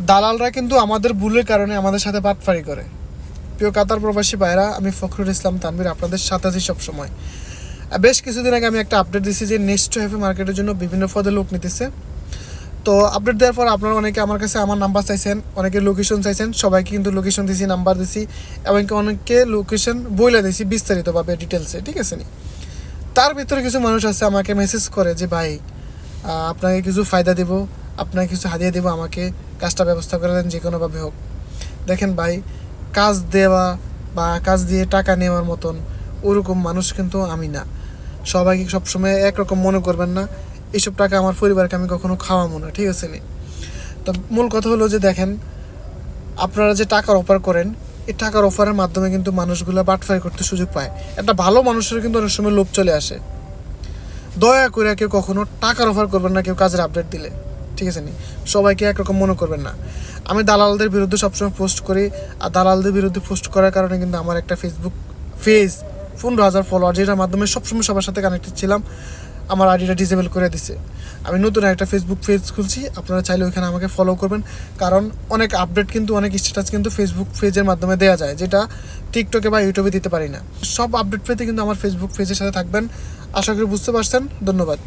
দালালরা কিন্তু আমাদের ভুলের কারণে আমাদের সাথে বাটপারি করে। প্রিয় কাতার প্রবাসী ভাইরা, আমি ফখরুল ইসলাম তানভীর আপনাদের সাথে আছি সবসময়। বেশ কিছুদিন আগে আমি একটা আপডেট দিচ্ছি যে নেক্সট হ্যাপি মার্কেটের জন্য বিভিন্ন পদে লোক নিতেছে। তো আপডেট দেওয়ার পর আপনারা অনেকে আমার কাছে আমার নাম্বার চাইছেন, অনেকে লোকেশন চাইছেন, সবাইকে কিন্তু লোকেশন দিছি, নাম্বার দিছি, এমনকি অনেককে লোকেশন বলে দিয়েছি বিস্তারিতভাবে ডিটেলসে, ঠিক আছে নি। তার ভিতরে কিছু মানুষ আছে আমাকে মেসেজ করে যে ভাই আপনাকে কিছু ফায়দা দেবো, আপনাকে কিছু হাদিয়া দেবো, আমাকে কাজটা ব্যবস্থা করে দেন যে কোনোভাবে হোক। দেখেন ভাই, কাজ দেওয়া বা কাজ দিয়ে টাকা নেওয়ার মতন ওরকম মানুষ কিন্তু আমি না। সবাইকে সবসময় একরকম মনে করবেন না। এইসব টাকা আমার পরিবারকে আমি কখনো খাওয়াবো না, ঠিক আছে নি। তো মূল কথা হলো যে দেখেন, আপনারা যে টাকার অফার করেন, এই টাকার অফারের মাধ্যমে কিন্তু মানুষগুলো বাটফারি করতে সুযোগ পায়। একটা ভালো মানুষের কিন্তু অনেক সময় লোভ চলে আসে। দয়া করে কেউ কখনো টাকার অফার করবেন না কেউ কাজের আপডেট দিলে, ঠিক আছে নি। সবাইকে একরকম মনে করবেন না। আমি দালালদের বিরুদ্ধে সবসময় পোস্ট করি, আর দালালদের বিরুদ্ধে পোস্ট করার কারণে কিন্তু আমার একটা ফেসবুক পেজ 15,000 ফলোয়ার, যেটার মাধ্যমে সবসময় সবার সাথে কানেক্টেড ছিলাম, আমার আইডিটা ডিসেবল করে দিছে। আমি নতুন একটা ফেসবুক পেজ খুলছি, আপনারা চাইলে ওইখানে আমাকে ফলো করবেন, কারণ অনেক আপডেট কিন্তু অনেক স্ট্যাটাস কিন্তু ফেসবুক পেজের মাধ্যমে দেওয়া যায়, যেটা টিকটকে বা ইউটিউবে দিতে পারি না। সব আপডেট পেতে কিন্তু আমার ফেসবুক পেজের সাথে থাকবেন। আশা করি বুঝতে পারছেন। ধন্যবাদ।